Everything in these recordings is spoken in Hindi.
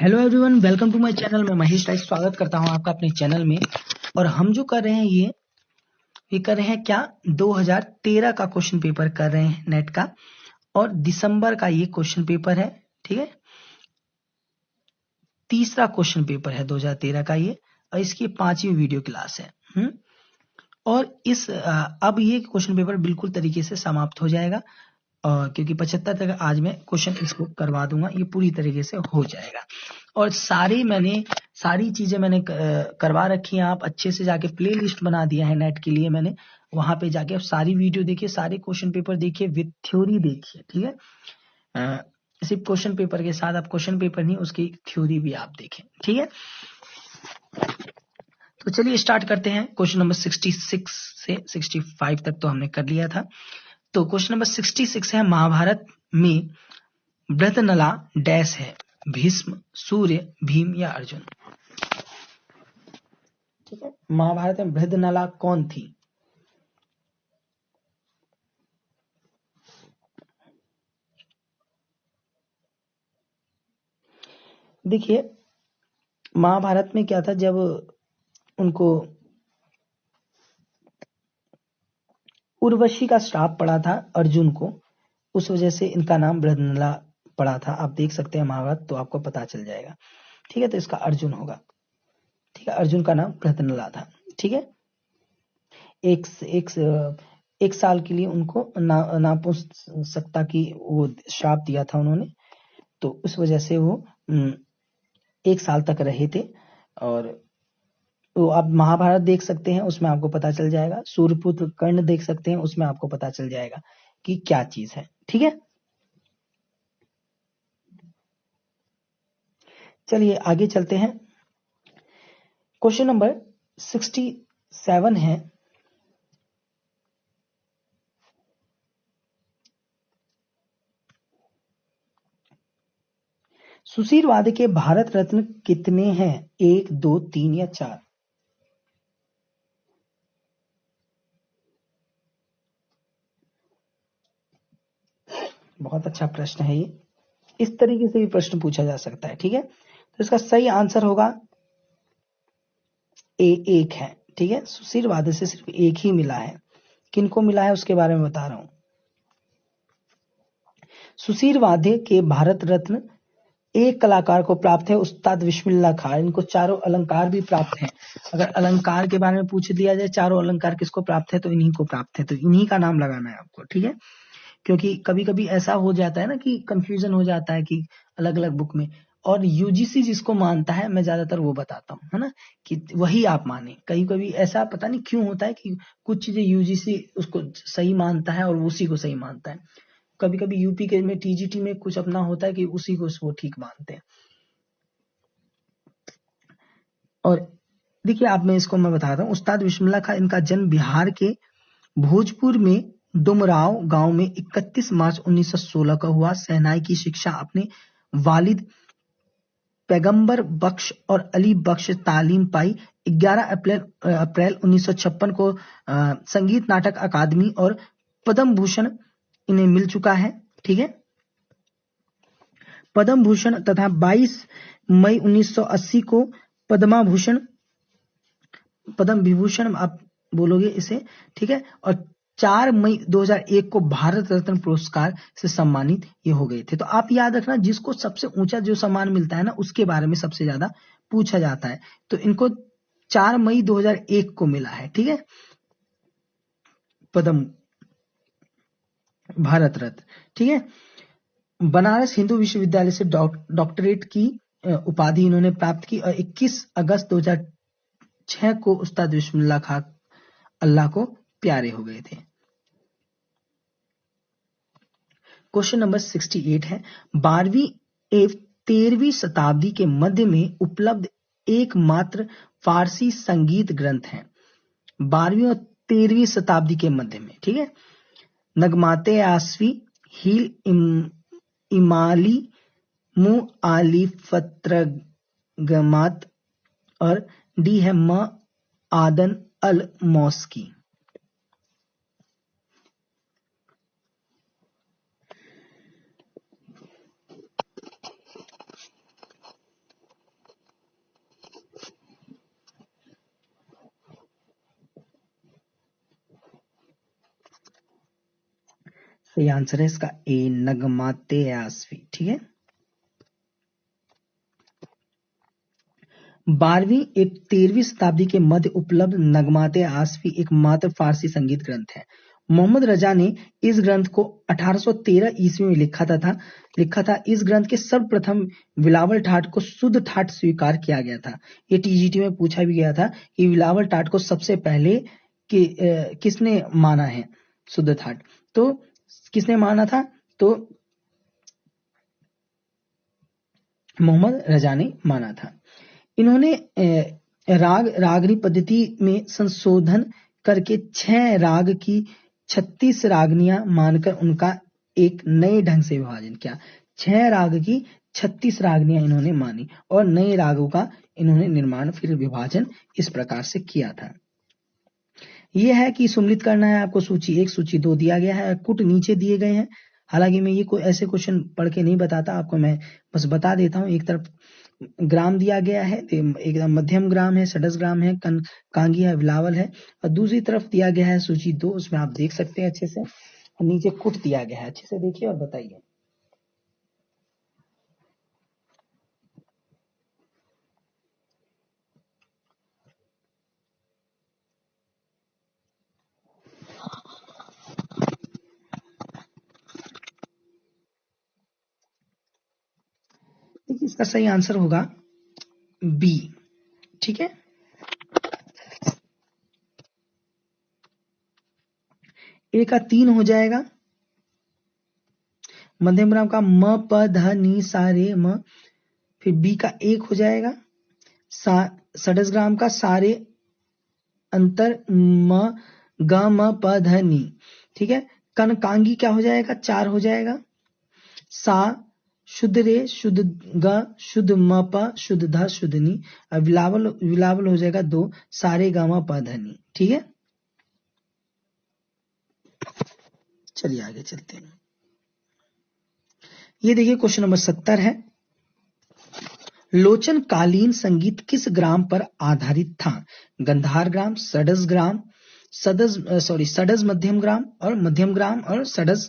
Hello everyone, welcome to my channel. मैं महेश राय स्वागत करता हूं आपका अपने चैनल में। और हम जो कर रहे हैं ये कर रहे हैं क्या, 2013 का क्वेश्चन पेपर कर रहे हैं नेट का, और दिसंबर का ये क्वेश्चन पेपर है। ठीक है, तीसरा क्वेश्चन पेपर है 2013 का ये, और इसकी 5वीं वीडियो क्लास है। और अब ये क्वेश्चन पेपर बिल्कुल तरीके से समाप्त हो जाएगा, क्योंकि 75 तक आज मैं क्वेश्चन इसको करवा दूंगा, ये पूरी तरीके से हो जाएगा। और सारी चीजें मैंने करवा रखी हैं। आप अच्छे से जाके प्ले लिस्ट बना दिया है नेट के लिए मैंने, वहां पे जाके आप सारी वीडियो देखिए, सारे क्वेश्चन पेपर देखिए, विद थ्योरी देखिए। ठीक है, सिर्फ क्वेश्चन पेपर के साथ आप क्वेश्चन पेपर नहीं, उसकी थ्योरी भी आप देखें। ठीक है, तो चलिए स्टार्ट करते हैं। क्वेश्चन नंबर 66 से 65 तक तो हमने कर लिया था। तो क्वेश्चन नंबर 66 है, महाभारत में बृहन्नला डैश है, भीष्म, सूर्य, भीम या अर्जुन। ठीक है, महाभारत में बृहन्नला कौन थी? देखिए, महाभारत में क्या था, जब उनको उर्वशी का श्राप पड़ा था अर्जुन को, उस वजह से इनका नाम बृहन्नला पड़ा था। आप देख सकते हैं महाभारत, तो आपको पता चल जाएगा। ठीक है, तो इसका अर्जुन होगा। ठीक है, अर्जुन का नाम बृहन्नला था। ठीक है, एक एक साल के लिए उनको नापुंसकता की वो श्राप दिया था उन्होंने, तो उस वजह से वो 1 साल तक रहे थे। और तो आप महाभारत देख सकते हैं, उसमें आपको पता चल जाएगा। सूर्यपुत्र कर्ण देख सकते हैं, उसमें आपको पता चल जाएगा कि क्या चीज है। ठीक है, चलिए आगे चलते हैं। क्वेश्चन नंबर 67 है, सुशीलवाद के भारत रत्न कितने हैं? 1, 2, 3 या 4? बहुत अच्छा प्रश्न है ये, इस तरीके से भी प्रश्न पूछा जा सकता है। ठीक है, तो इसका सही आंसर होगा एक है। ठीक है, सुशीलवाद से सिर्फ एक ही मिला है। किनको मिला है उसके बारे में बता रहा हूं। सुशीलवाद के भारत रत्न एक कलाकार को प्राप्त है, उस्ताद बिस्मिल्लाह खान। इनको चारों अलंकार भी प्राप्त हैं। अगर अलंकार के बारे में पूछ दिया जाए, चारों अलंकार किसको प्राप्त है, तो इन्हीं को प्राप्त है। तो इन्हीं का नाम लगाना है आपको। ठीक है, क्योंकि कभी कभी ऐसा हो जाता है ना कि कंफ्यूजन हो जाता है कि अलग अलग बुक में, और यूजीसी जिसको मानता है, मैं ज्यादातर वो बताता हूँ, है ना, कि वही आप माने। कभी कभी ऐसा पता नहीं क्यों होता है कि कुछ चीजें यूजीसी उसको सही मानता है और उसी को सही मानता है। कभी कभी यूपी के में टीजीटी में कुछ अपना होता है कि उसी को वो ठीक मानते हैं। और देखिए, आप मैं इसको मैं बताता हूँ। उस्ताद बिस्मिल्लाह खां, इनका जन्म बिहार के भोजपुर में डुमराव गांव में 31 मार्च 1916 का हुआ। शहनाई की शिक्षा अपने वालिद पैगंबर बख्श और अली बख्श तालीम पाई। 11 अप्रैल 1956 को संगीत नाटक अकादमी और पद्म भूषण इन्हें मिल चुका है। ठीक है, पद्म भूषण, तथा 22 मई 1980 को पद्म विभूषण आप बोलोगे इसे। ठीक है, और 4 मई 2001 को भारत रत्न पुरस्कार से सम्मानित ये हो गए थे। तो आप याद रखना, जिसको सबसे ऊंचा जो सम्मान मिलता है ना, उसके बारे में सबसे ज्यादा पूछा जाता है। तो इनको 4 मई 2001 को मिला है। ठीक है, पद्म भारत रत्न। ठीक है, बनारस हिंदू विश्वविद्यालय से डॉक्टरेट की उपाधि इन्होंने प्राप्त की, और 21 अगस्त 2006 को उस्ताद बिस्मिल्लाह खां अल्लाह को प्यारे हो गए थे। क्वेश्चन नंबर 68 है, 12वीं एवं 13वीं शताब्दी के मध्य में उपलब्ध एकमात्र फारसी संगीत ग्रंथ है। 12वीं और 13वीं शताब्दी के मध्य में। ठीक है, नगमाते आसवी, हील इमाली, मु आली फत्रगमात, और डी है म आदन अल मौसकी। सही आंसर है इसका ए, नगमाते आसफी। ठीक है। 12वीं एक 13वीं शताब्दी के मध्य उपलब्ध नगमाते आसफी एकमात्र फारसी संगीत ग्रंथ है। मोहम्मद रजा ने इस ग्रंथ को 1813 ईस्वी में लिखा था। इस ग्रंथ के सर्वप्रथम बिलावल ठाट को शुद्ध ठाट स्वीकार किया गया था। ये टीजीटी में पूछा भी गया था कि बिलावल ठाट को सबसे पहले किसने माना है शुद्ध ठाट, तो किसने माना था, तो मोहम्मद रजा ने माना था। इन्होंने रागनी पद्धति में संशोधन करके 6 राग की 36 रागनियां मानकर उनका एक नए ढंग से विभाजन किया। 6 राग की 36 रागनियां इन्होंने मानी और नए रागों का इन्होंने निर्माण फिर विभाजन इस प्रकार से किया था। यह है कि सम्मिलित करना है आपको। सूची 1 सूची 2 दिया गया है, कुट नीचे दिए गए हैं। हालांकि मैं ये कोई ऐसे क्वेश्चन पढ़ के नहीं बताता आपको, मैं बस बता देता हूँ। एक तरफ ग्राम दिया गया है, एकदम मध्यम ग्राम है, षडज ग्राम है, कांगी है, बिलावल है, और दूसरी तरफ दिया गया है सूची 2, उसमें आप देख सकते हैं अच्छे से। और नीचे कुट दिया गया है, अच्छे से देखिए और बताइए। देखिए इसका सही आंसर होगा बी। ठीक है। ए का 3 हो जाएगा, मध्यम ग्राम का म प ध नी सा रे म, फिर बी का 1 हो जाएगा, षडज ग्राम का सारे अंतर म ग म प ध नी। ठीक है। कनकांगी क्या हो जाएगा, 4 हो जाएगा, सा शुद्ध रे शुद्ध ग शुद्ध म प शुद्ध ध शुद्ध नी, और विलावल हो जाएगा 2, सारे ग म प ध नी। ठीक है। चलिए आगे चलते हैं। ये देखिए क्वेश्चन नंबर 70 है। लोचन कालीन संगीत किस ग्राम पर आधारित था? गंधार ग्राम, सडज मध्यम ग्राम और सडज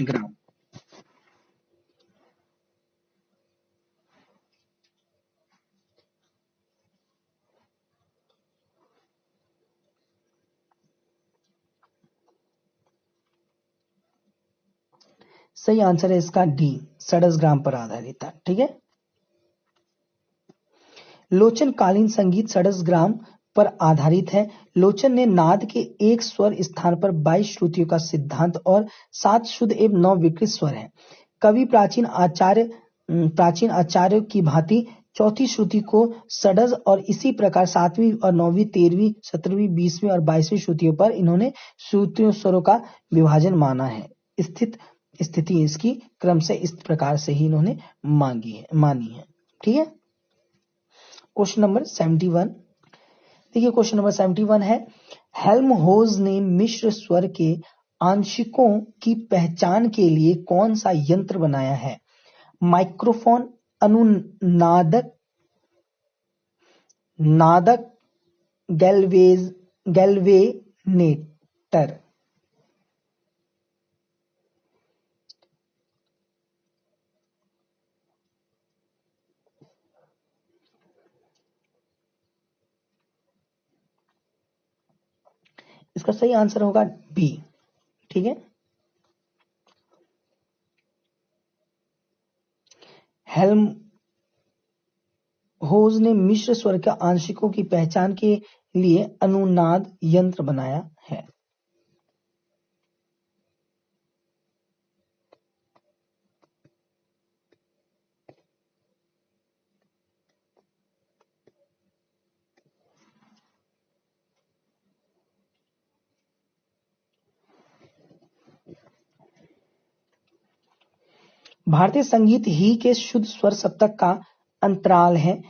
ग्राम। सही आंसर है इसका डी, सडज ग्राम पर आधारित था। ठीक है। लोचन कालीन संगीत सडज ग्राम पर आधारित है। लोचन ने नाद के एक स्वर स्थान पर 22 श्रुतियों का सिद्धांत और 7 शुद्ध एवं 9 विकृत स्वर हैं। कवि प्राचीन आचार्यों की भांति चौथी श्रुति को सडज और इसी प्रकार 7वीं और 9वीं, 13वीं, 17वीं, 20वीं और 22वीं श्रुतियों पर इन्होंने श्रुतियों स्वरों का विभाजन माना है। स्थिति इसकी क्रम से इस प्रकार से ही इन्होंने मानी है। ठीक है। Question number 71। देखिए क्वेश्चन नंबर 71 है, हेल्महोल्ट्ज ने मिश्र स्वर के आंशिकों की पहचान के लिए कौन सा यंत्र बनाया है? माइक्रोफोन, अनुनादक, नादक, गैल्वेनेटर। इसका सही आंसर होगा बी। ठीक है। हेल्महोल्ट्ज ने मिश्र स्वर के आंशिकों की पहचान के लिए अनुनाद यंत्र बनाया है। भारतीय संगीत ही के शुद्ध स्वर सप्तक का अंतराल है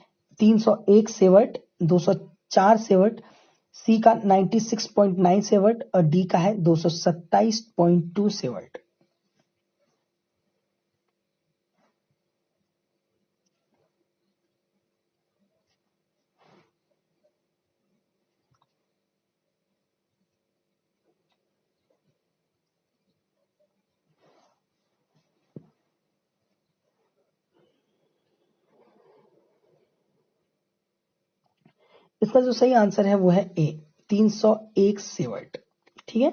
301 सेवट, 204 सेवट, सी का 96.9 सेवट और डी का है 227.2 सेवट। इसका जो सही आंसर है वो है ए, 301 सेवट। ठीक है।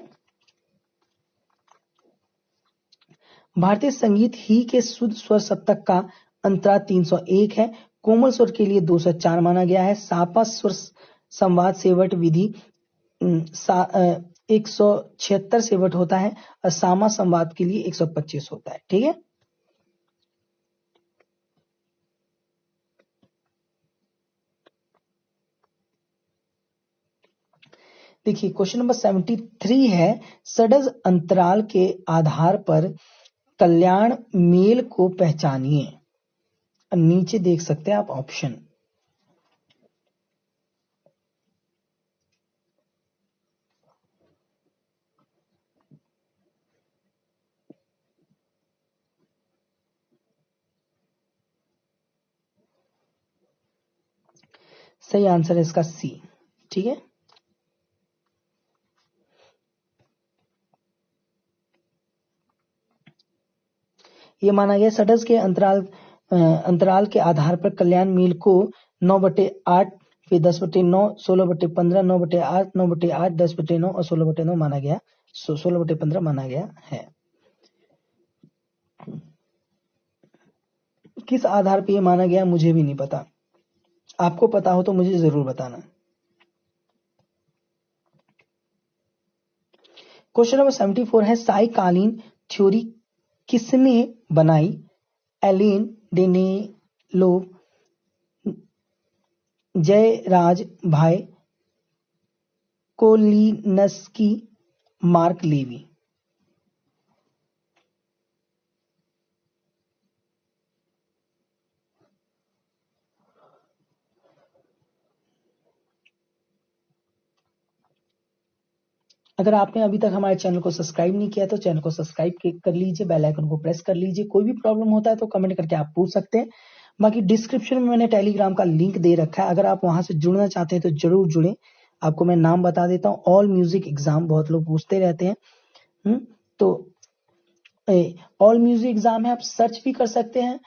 भारतीय संगीत ही के शुद्ध स्वर सप्तक का अंतरा 301 है। कोमल स्वर के लिए 204 माना गया है। सापा स्वर संवाद सेवट विधि 176 सेवट होता है और सामा संवाद के लिए 125 होता है। ठीक है। देखिए क्वेश्चन नंबर 73 है, षड्ज अंतराल के आधार पर कल्याण मेल को पहचानिए। नीचे देख सकते हैं आप ऑप्शन। सही आंसर है इसका सी। ठीक है। ये माना गया षड्ज के अंतराल के आधार पर कल्याण मील को 9/8, फिर 10/9, 16/15, 9/8, 9/8, 10/9 और 16/9 माना गया, 16/15 माना गया है। किस आधार पर यह माना गया मुझे भी नहीं पता, आपको पता हो तो मुझे जरूर बताना। क्वेश्चन नंबर 74 है, साइकालीन थ्योरी किसने बनाई? एलेन डेनेलोव, जयराज भाई कोलिनस्की, मार्क लेवी। अगर आपने अभी तक हमारे चैनल को सब्सक्राइब नहीं किया तो चैनल को सब्सक्राइब कर लीजिए, बेल आइकन को प्रेस कर लीजिए। कोई भी प्रॉब्लम होता है तो कमेंट करके आप पूछ सकते हैं। बाकी डिस्क्रिप्शन में मैंने टेलीग्राम का लिंक दे रखा है, अगर आप वहां से जुड़ना चाहते हैं तो जरूर जुड़ें। आपको मैं नाम बता देता हूँ, ऑल म्यूजिक एग्जाम, बहुत लोग पूछते रहते हैं। तो ऑल म्यूजिक एग्जाम है, आप सर्च भी कर सकते हैं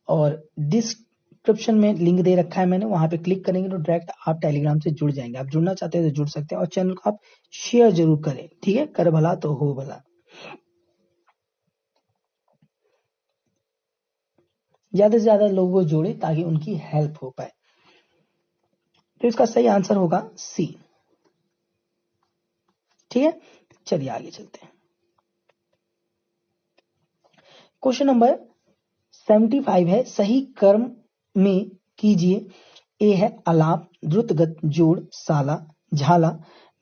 और डिस्क्रिप्शन में लिंक दे रखा है मैंने, वहां पे क्लिक करेंगे तो डायरेक्ट आप टेलीग्राम से जुड़ जाएंगे। आप जुड़ना चाहते हैं तो जुड़ सकते हैं और चैनल को आप शेयर जरूर करें। ठीक है, कर भला तो हो भला। ज्यादा से ज्यादा लोगों को जोड़े ताकि उनकी हेल्प हो पाए। तो इसका सही आंसर होगा सी। ठीक है, चलिए आगे चलते हैं। क्वेश्चन नंबर 75 है, सही कर्म में कीजिए। ए है आलाप द्रुतगत जोड़ साला झाला,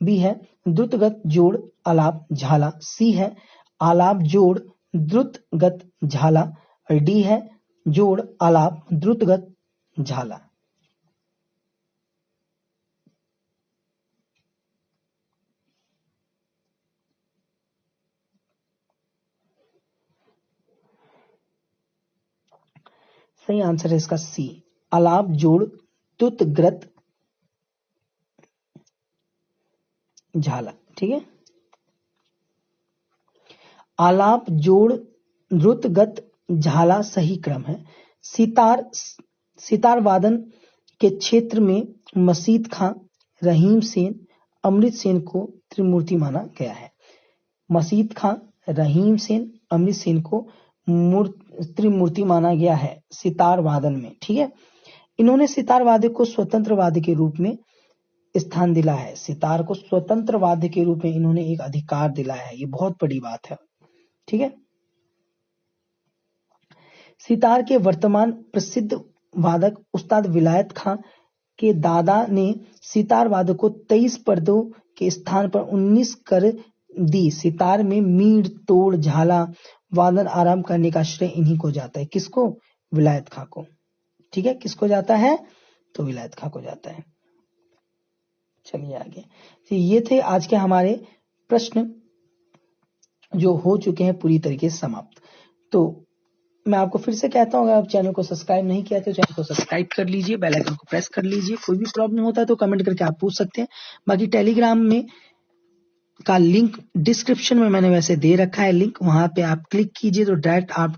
बी है द्रुतगत जोड़ आलाप झाला, सी है आलाप जोड़ द्रुतगत झाला और डी है जोड़ आलाप द्रुतगत झाला। सही आंसर है इसका सी, आलाप जोड़ द्रुतगत झाला। ठीक है, आलाप जोड़ द्रुतगत झाला सही क्रम है। सितार वादन के क्षेत्र में मसीद खां, रहीम सेन, अमृत सेन को त्रिमूर्ति माना गया है। मसीद खां, रहीम सेन, अमृत सेन को त्रिमूर्ति माना गया है सितार वादन में। ठीक है, इन्होंने सितार वाद्य को स्वतंत्र वाद्य के रूप में स्थान दिला है। सितार को स्वतंत्र वाद्य के रूप में इन्होंने एक अधिकार दिलाया है, ये बहुत बड़ी बात है। ठीक है, सितार के वर्तमान प्रसिद्ध वादक उस्ताद विलायत खां के दादा ने सितार वादक को 23 पर्दों के स्थान पर 19 कर दी। सितार में मीड़ तोड़ झाला वादन आरंभ करने का श्रेय इन्हीं को जाता है। किसको? विलायत खां को। ठीक है, किसको जाता है? तो विलायत खां को जाता है। चलिए आगे। तो ये थे आज के हमारे प्रश्न जो हो चुके हैं पूरी तरीके से समाप्त। तो मैं आपको फिर से कहता हूं, अगर आप चैनल को सब्सक्राइब नहीं किया तो चैनल को सब्सक्राइब कर लीजिए, बेल आइकन को प्रेस कर लीजिए। कोई भी प्रॉब्लम होता है तो कमेंट करके आप पूछ सकते हैं। बाकी टेलीग्राम में का लिंक डिस्क्रिप्शन में मैंने वैसे दे रखा है लिंक, वहां पे आप क्लिक कीजिए तो डायरेक्ट आप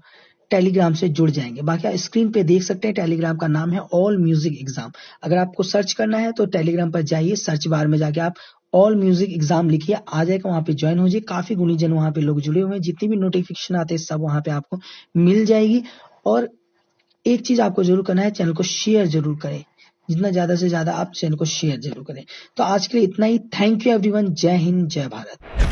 टेलीग्राम से जुड़ जाएंगे। बाकी आप स्क्रीन पे देख सकते हैं, टेलीग्राम का नाम है ऑल म्यूजिक एग्जाम। अगर आपको सर्च करना है तो टेलीग्राम पर जाइए, सर्च बार में जाके आप ऑल म्यूजिक एग्जाम लिखिए, आ जाएगा, वहां पे ज्वाइन हो जाइए। काफी गुणीजन वहां पे लोग जुड़े हुए हैं, जितनी भी नोटिफिकेशन आते हैं सब वहां पे आपको मिल जाएगी। और एक चीज आपको जरूर करना है, चैनल को शेयर जरूर करें, जितना ज्यादा से ज्यादा आप चैनल को शेयर जरूर करें। तो आज के लिए इतना ही। Thank you everyone. जय हिंद, जय भारत।